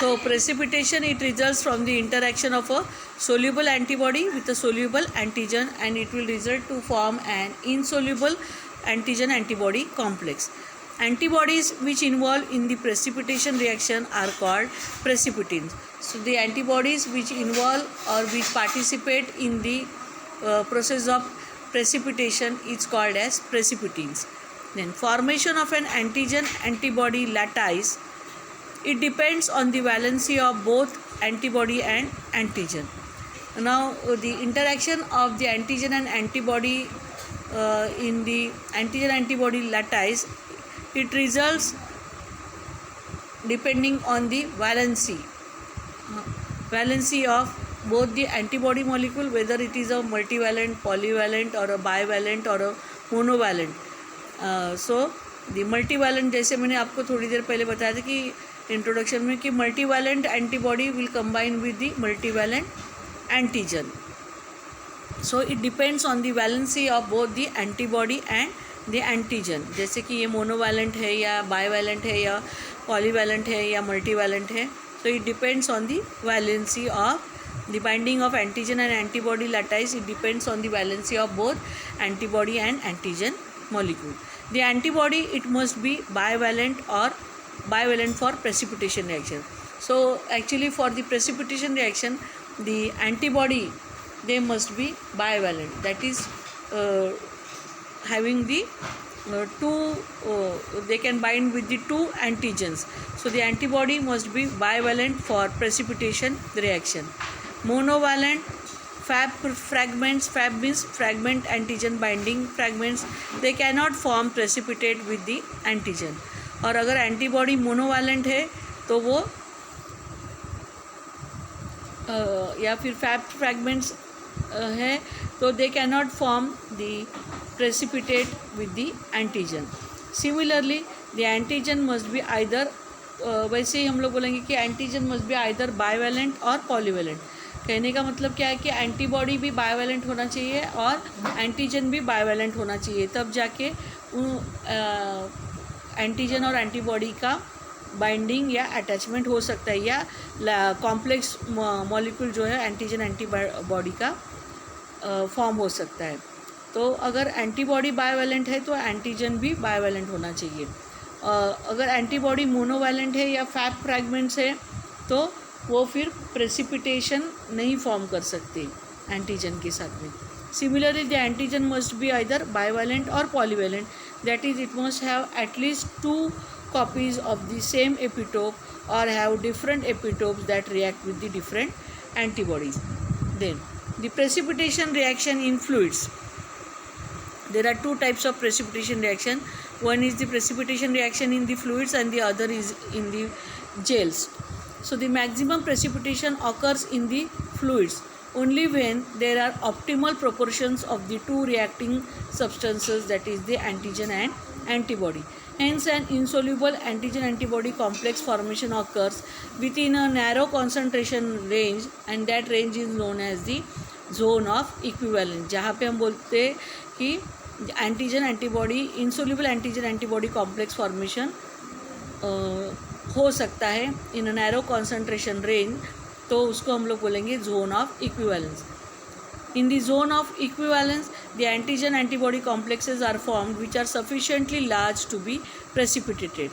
So precipitation, it results from the interaction of a soluble antibody with a soluble antigen, and it will result to form an insoluble antigen antibody complex. Antibodies which involve in the precipitation reaction are called precipitins. So the antibodies which involve or which participate in the process of precipitation is called as precipitins. Then formation of an antigen antibody lattice, it depends on the valency of both antibody and antigen. Now the interaction of the antigen and antibody in the antigen antibody lattice, it results depending on the valency of both the antibody molecule, whether it is a multivalent, polyvalent or a bivalent or a monovalent. So the multivalent, जैसे मैंने आपको थोड़ी देर पहले बताया था कि introduction में कि multivalent antibody will combine with the multivalent antigen. So it depends on the valency of both the antibody and the antigen. जैसे कि ये मोनोवैलेंट है या बाईवैलेंट है या पॉलीवैलेंट है या मल्टीवैलेंट है. सो it depends on the valency of the binding of antigen and antibody lattice. It depends on the valency of both antibody and antigen molecule. The antibody, it must be bivalent or bivalent for precipitation reaction. So actually for the precipitation reaction, the antibody, they must be bivalent, that is having the they can bind with the two antigens. So the antibody must be bivalent for precipitation reaction. Monovalent Fab fragments, Fab means fragment antigen binding fragments, they cannot form precipitate with the antigen. और अगर antibody monovalent है तो वो या फिर fab fragments है तो they cannot form the precipitate with the antigen. Similarly the antigen must be either, वैसे ही हम लोग बोलेंगे कि antigen must be either bivalent और पॉलीवैलेंट. कहने का मतलब क्या है कि एंटीबॉडी भी बाईवैलेंट होना चाहिए और एंटीजन भी बाईवैलेंट होना चाहिए, तब जाके एंटीजन और एंटीबॉडी का बाइंडिंग या अटैचमेंट हो सकता है या कॉम्प्लेक्स मॉलिक्यूल जो है एंटीजन एंटीबॉडी का फॉर्म हो सकता है. तो अगर एंटीबॉडी बाईवैलेंट है तो एंटीजन भी बाईवैलेंट होना चाहिए. अगर एंटीबॉडी मोनोवैलेंट है या फैब फ्रैगमेंट्स है तो वो फिर प्रेसिपिटेशन नहीं फॉर्म कर सकते एंटीजन के साथ में. Similarly, the antigen must be either bivalent or polyvalent. That is, it must have at least 2 copies of the same epitope or have different epitopes that react with the different antibodies. Then, the precipitation reaction in fluids. There are 2 types of precipitation reaction. One is the precipitation reaction in the fluids and the other is in the gels. So, the maximum precipitation occurs in the fluids only when there are optimal proportions of the 2 reacting substances, that is the antigen and antibody. Hence an insoluble antigen antibody complex formation occurs within a narrow concentration range and that range is known as the zone of equivalence. जहाँ पे हम बोलते हैं कि antigen antibody insoluble antigen antibody complex formation हो सकता है in a narrow concentration range, तो उसको हम लोग बोलेंगे zone of equivalence. In the zone of equivalence the antigen antibody complexes are formed which are sufficiently large to be precipitated.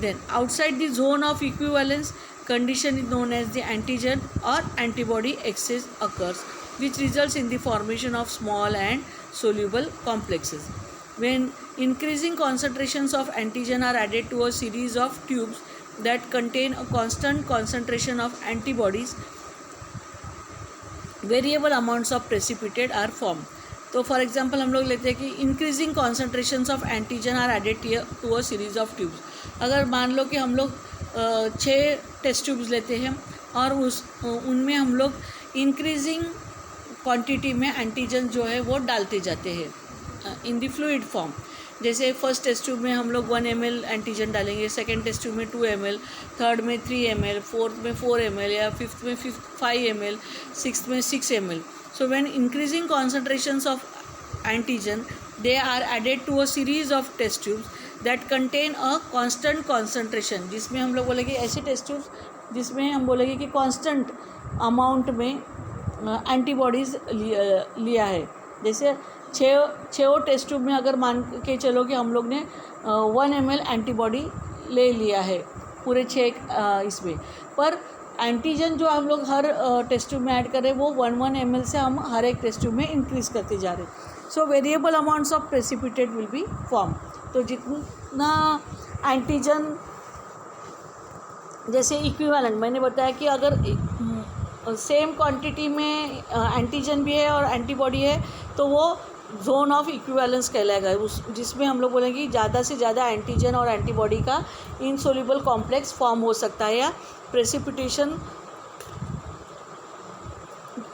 Then outside the zone of equivalence condition is known as the antigen or antibody excess occurs, which results in the formation of small and soluble complexes. When increasing concentrations of antigen are added to a series of tubes that contain a constant concentration of antibodies, variable amounts of precipitate are formed. तो for example हम लोग लेते हैं कि increasing concentrations of antigen are added to a series of tubes. अगर मान लो कि हम लोग 6 टेस्ट ट्यूब्स लेते हैं और उनमें हम लोग इंक्रीजिंग क्वांटिटी में एंटीजन जो है वो डालते जाते हैं इन द फ्लूइड फॉर्म. जैसे फर्स्ट टेस्ट ट्यूब में हम लोग 1 ml एंटीजन डालेंगे, सेकेंड टेस्ट ट्यूब में 2 ml, थर्ड में 3 ml, फोर्थ में 4 ml या फिफ्थ में 5 ml, सिक्स्थ में 6 ml. So when increasing concentrations of antigen, they are added to a series of test tubes that contain a constant concentration. जिसमें हम लोग बोलेंगे ऐसे टेस्ट ट्यूब्स जिसमें हम बोलेंगे कि कांस्टेंट अमाउंट में एंटीबॉडीज़ लिया है। जैसे छः टेस्ट ट्यूब में अगर मान के चलो कि हम लोग ने 1 ml एंटीबॉडी ले लिया है पूरे 6 इसमें, पर एंटीजन जो हम लोग हर टेस्ट ट्यूब में ऐड कर रहे हैं वो 1 ml से हम हर एक टेस्ट ट्यूब में इंक्रीज़ करते जा रहे हैं। So variable amounts of precipitate will be form. तो जितना एंटीजन, जैसे इक्विवेलेंट मैंने बताया कि अगर सेम क्वांटिटी में एंटीजन भी है और एंटीबॉडी है तो वो जोन ऑफ इक्विवेलेंस कहलाएगा, उस जिसमें हम लोग बोलेंगे कि ज़्यादा से ज़्यादा एंटीजन और एंटीबॉडी का इनसोल्यूबल कॉम्प्लेक्स फॉर्म हो सकता है या प्रेसिपिटेशन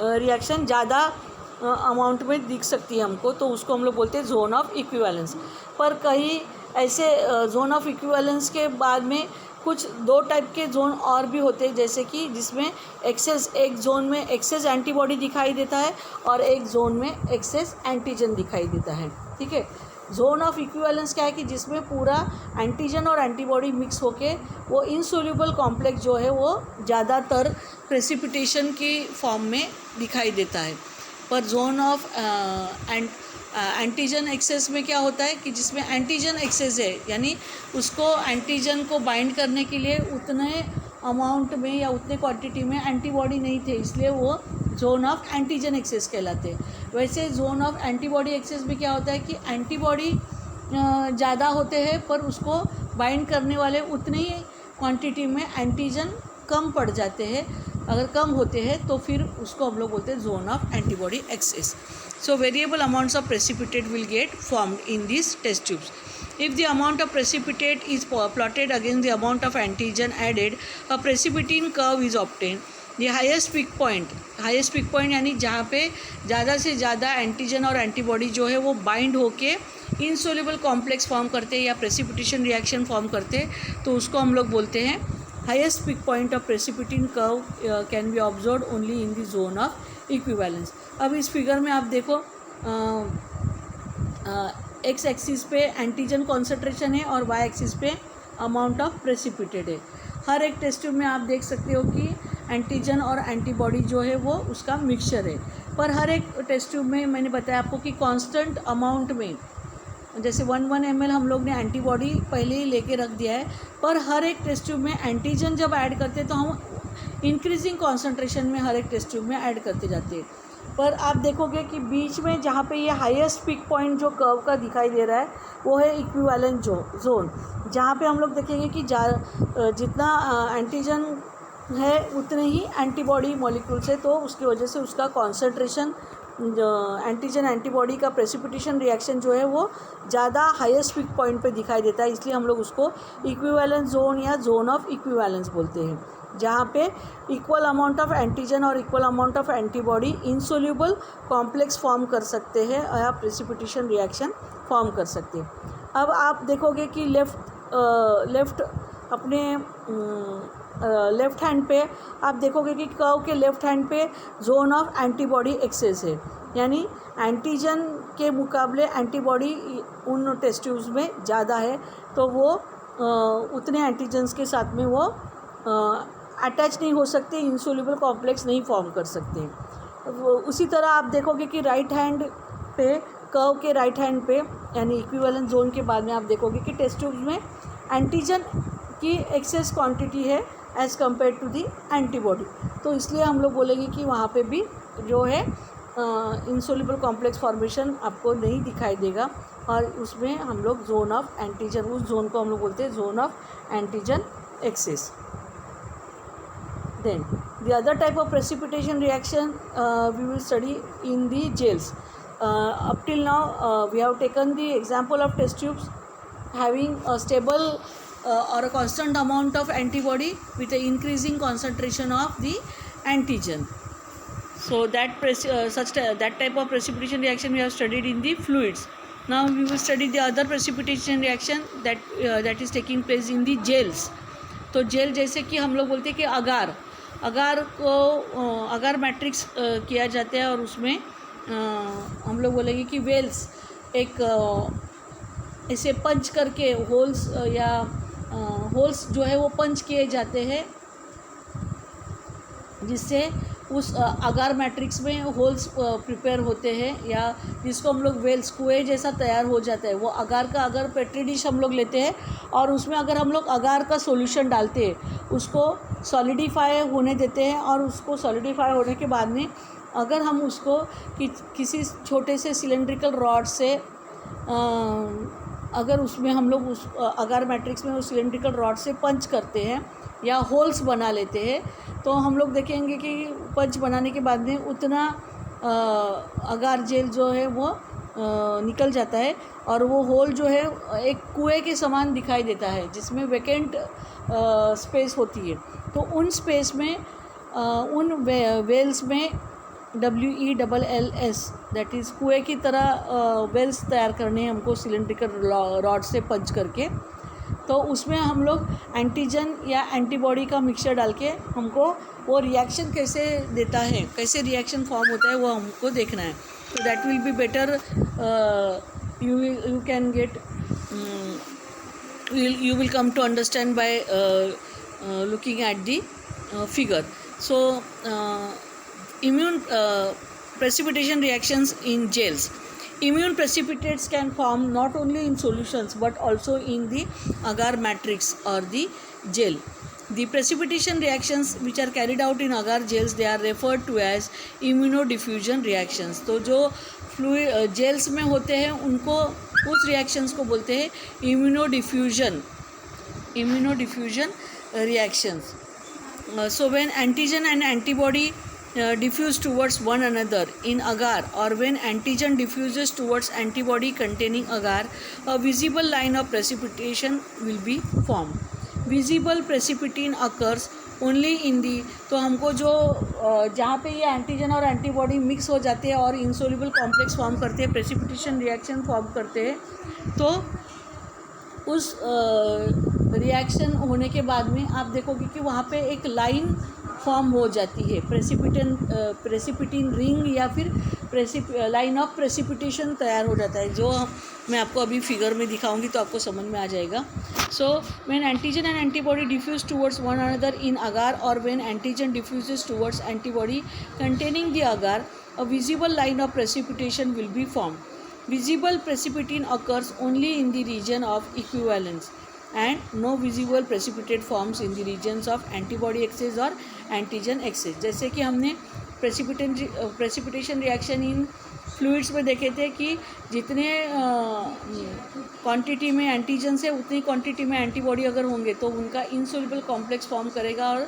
रिएक्शन ज़्यादा अमाउंट में दिख सकती है हमको, तो उसको हम लोग बोलते हैं जोन ऑफ इक्विवेलेंस। पर कहीं ऐसे जोन ऑफ इक्विवेलेंस के बाद में कुछ 2 टाइप के जोन और भी होते हैं, जैसे कि जिसमें एक जोन में एक्सेस एंटीबॉडी दिखाई देता है और एक जोन में एक्सेस एंटीजन दिखाई देता है। ठीक है, जोन ऑफ इक्विवेलेंस क्या है कि जिसमें पूरा एंटीजन और एंटीबॉडी मिक्स होके वो इनसोल्यूबल कॉम्प्लेक्स जो है वो ज़्यादातर प्रेसिपिटेशन की फॉर्म में दिखाई देता है। पर जोन ऑफ एंटीजन एक्सेस में क्या होता है कि जिसमें एंटीजन एक्सेस है, यानी उसको एंटीजन को बाइंड करने के लिए उतने अमाउंट में या उतने क्वांटिटी में एंटीबॉडी नहीं थे, इसलिए वो जोन ऑफ एंटीजन एक्सेस कहलाते हैं। वैसे जोन ऑफ एंटीबॉडी एक्सेस में क्या होता है कि एंटीबॉडी ज़्यादा होते हैं पर उसको बाइंड करने वाले उतनी ही क्वांटिटी में एंटीजन कम पड़ जाते हैं। अगर कम होते हैं तो फिर उसको हम लोग बोलते हैं zone of antibody excess. So variable amounts of precipitate will get formed in these test tubes. If the amount of precipitate is plotted against the amount of antigen added, a precipitin curve is obtained. The highest peak point यानी जहाँ पे ज़्यादा से ज़्यादा antigen और antibody जो है वो बाइंड होके इनसोल्यूबल कॉम्प्लेक्स फॉर्म करते हैं या प्रेसिपिटेशन रिएक्शन फॉर्म करते हैं, तो उसको हम लोग बोलते हैं highest peak point of precipitin curve can be observe only in the zone of equivalence. अब इस फिगर में आप देखो एक्स एक्सिस पे एंटीजन कॉन्सेंट्रेशन है और वाई एक्सिस पे अमाउंट ऑफ प्रेसिपिटेट है। हर एक टेस्ट ट्यूब में आप देख सकते हो कि एंटीजन और एंटीबॉडी जो है वो उसका मिक्सचर है, पर हर एक टेस्ट ट्यूब में मैंने बताया आपको कि कांस्टेंट अमाउंट में, जैसे 1 ml हम लोग ने एंटीबॉडी पहले ही लेके रख दिया है, पर हर एक टेस्ट ट्यूब में एंटीजन जब ऐड करते हैं तो हम इंक्रीजिंग कॉन्सेंट्रेशन में हर एक टेस्ट ट्यूब में ऐड करते जाते हैं। पर आप देखोगे कि बीच में जहाँ पे ये हाईएस्ट पिक पॉइंट जो कर्व का दिखाई दे रहा है वो है इक्विवेलेंट जोन, जहाँ पे हम लोग देखेंगे कि जितना एंटीजन है उतने ही एंटीबॉडी मॉलिक्यूल्स है, तो उसकी वजह से उसका कॉन्सेंट्रेशन एंटीजन एंटीबॉडी का प्रेसिपिटेशन रिएक्शन जो है वो ज़्यादा हाईएस्ट पिक पॉइंट पे दिखाई देता है, इसलिए हम लोग उसको इक्विवेलेंस जोन या जोन ऑफ इक्विवेलेंस बोलते हैं, जहाँ पे इक्वल अमाउंट ऑफ एंटीजन और equal amount of antibody insoluble complex form कर सकते हैं या प्रेसिपिटेशन रिएक्शन फॉर्म कर सकते हैं। अब आप देखोगे कि लेफ़्ट अपने लेफ़्ट हैंड पे आप देखोगे कि कर्व के लेफ़्ट हैंड पे जोन ऑफ एंटीबॉडी एक्सेस है, यानी एंटीजन के मुकाबले एंटीबॉडी उन टेस्ट ट्यूब्स में ज़्यादा है, तो वो उतने एंटीजन्स के साथ में वो अटैच नहीं हो सकते, इंसोल्यूबल कॉम्प्लेक्स नहीं फॉर्म कर सकते। उसी तरह आप देखोगे कि राइट हैंड पे कर्व के राइट हैंड पे यानी इक्विवेलेंट जोन के बाद में आप देखोगे कि टेस्ट ट्यूब्स में एंटीजन की एक्सेस क्वांटिटी है as compare to the antibody, तो इसलिए हम लोग बोलेंगे कि वहाँ पे भी जो है इंसोल्यूबल कॉम्प्लेक्स फॉर्मेशन आपको नहीं दिखाई देगा, और उसमें हम लोग जोन ऑफ एंटीजन, उस जोन को हम लोग बोलते हैं zone of antigen excess. Then the other type of precipitation reaction we will study in the gels. Up till now we have taken the example of test tubes having a stable or a constant amount of antibody with an increasing concentration of the antigen. So that type of precipitation reaction we have studied in the fluids. Now we will study the other precipitation reaction that is taking place in the gels. तो jail जैसे कि हम लोग बोलते हैं कि अगार matrix किया जाता है, और उसमें हम लोग बोलेंगे कि वेल्स एक ऐसे पंच करके होल्स जो है वो पंच किए जाते हैं जिससे उस अगार मैट्रिक्स में होल्स प्रिपेयर होते हैं, या जिसको हम लोग वेल्स कुएं जैसा तैयार हो जाता है। वो अगार का अगर पेट्री डिश हम लोग लेते हैं और उसमें अगर हम लोग अगार का सॉल्यूशन डालते हैं, उसको सॉलिडिफाई होने देते हैं, और उसको सॉलिडिफाई होने के बाद में अगर हम उसको किसी छोटे से सिलेंड्रिकल रॉड से अगर उसमें हम लोग उस अगार मैट्रिक्स में उस सिलेंड्रिकल रॉड से पंच करते हैं या होल्स बना लेते हैं, तो हम लोग देखेंगे कि पंच बनाने के बाद में उतना अगार जेल जो है वो निकल जाता है, और वो होल जो है एक कुएं के समान दिखाई देता है, जिसमें वैकेंट स्पेस होती है। तो उन स्पेस में उन वेल्स में WELLS दैट इज़ कुएं की तरह वेल्स तैयार करने हैं हमको सिलेंड्रिकल रॉड से पंच करके। तो उसमें हम लोग एंटीजन या एंटीबॉडी का मिक्सचर डाल के हमको वो रिएक्शन कैसे देता है, कैसे रिएक्शन फॉर्म होता है, वो हमको देखना है। तो that will be better, you can get, you will come to understand by looking at the figure. So immune precipitation reactions in gels. Immune precipitates can form not only in solutions but also in the agar matrix or the gel. The precipitation reactions which are carried out in agar gels, they are referred to as immunodiffusion reactions. तो जो fluid gels में होते हैं उनको, उस reactions को बोलते हैं इम्यूनोडिफ्यूजन reactions. So when antigen and antibody diffuse towards one another in agar, or when antigen diffuses towards antibody containing agar, a visible line of precipitation will be formed. Visible precipitin occurs only in the, तो हमको जो जहाँ पे ये antigen और antibody mix हो जाते हैं और इंसोल्यूबल कॉम्प्लेक्स फॉर्म करते हैं, प्रेसिपिटेशन रिएक्शन फॉर्म करते हैं, तो उस रिएक्शन होने के बाद में आप देखोगे कि वहाँ पे एक लाइन फॉर्म हो जाती है, प्रेसिपिटिन रिंग या फिर लाइन ऑफ प्रेसिपिटेशन तैयार हो जाता है, जो मैं आपको अभी फिगर में दिखाऊंगी तो आपको समझ में आ जाएगा. So when antigen and antibody diffuse towards one another in agar, और when antigen diffuses towards antibody containing the agar, a visible line of precipitation will be form. Visible precipitin occurs only in the region of equivalence, and no visible precipitate forms in the regions of antibody excess or antigen excess. जैसे कि हमने precipitation reaction in fluids में देखे थे कि जितने quantity में antigens है उतनी क्वांटिटी में एंटीबॉडी अगर होंगे तो उनका इनसोल्यूबल कॉम्प्लेक्स फॉर्म करेगा, और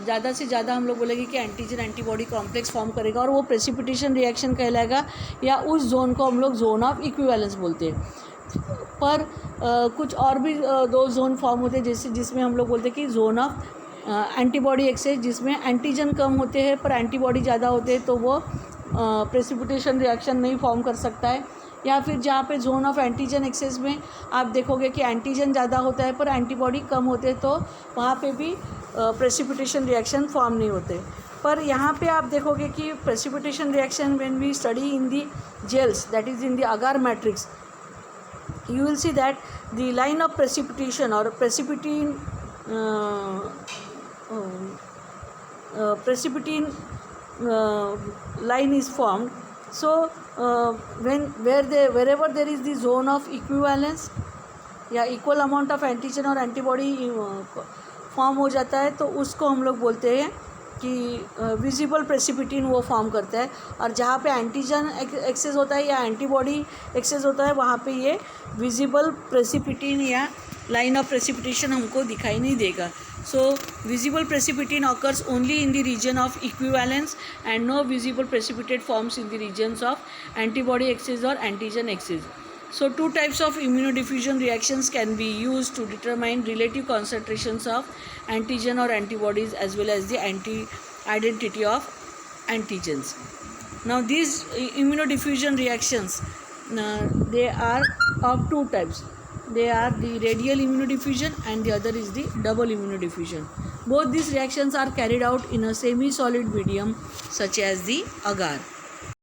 ज़्यादा से ज़्यादा हम लोग बोलेंगे कि एंटीजन एंटीबॉडी कॉम्प्लेक्स फॉर्म करेगा, और वो प्रेसिपिटेशन रिएक्शन कहलाएगा, या उस जोन को हम लोग जोन ऑफ इक्विवेलेंस बोलते हैं. पर कुछ और भी दो जोन फॉर्म होते हैं, जैसे जिसमें हम लोग बोलते हैं कि जोन ऑफ एंटीबॉडी एक्सेस, जिसमें एंटीजन कम होते हैं पर एंटीबॉडी ज़्यादा होते हैं, तो वो प्रेसिपिटेशन रिएक्शन नहीं फॉर्म कर सकता है. या फिर जहाँ पे जोन ऑफ एंटीजन एक्सेस में आप देखोगे कि एंटीजन ज़्यादा होता है पर एंटीबॉडी कम होते हैं, तो वहाँ पे भी प्रेसिपिटेशन रिएक्शन फॉर्म नहीं होते. पर यहाँ पे आप देखोगे कि precipitation reaction when we study in the gels, that is in the agar matrix, you will see that the line of precipitation or precipitin line is formed. So wherever there is the zone of equivalence या equal amount of antigen और antibody form हो जाता है, तो उसको हम लोग बोलते हैं कि विजिबल प्रेसिपिटिन वो फॉर्म करता है. और जहाँ पे एंटीजन एक्सेस होता है या एंटीबॉडी एक्सेस होता है, वहाँ पे ये विजिबल प्रेसिपिटिन या लाइन ऑफ प्रेसिपिटेशन हमको दिखाई नहीं देगा. So visible precipitin occurs only in the region of equivalence, and no visible precipitate forms in the regions of antibody excess और antigen excess. So two types of immunodiffusion reactions can be used to determine relative concentrations of antigen or antibodies as well as the identity of antigens. Now these immunodiffusion reactions, they are of two types. They are the radial immunodiffusion and the other is the double immunodiffusion. Both these reactions are carried out in a semi-solid medium such as the agar.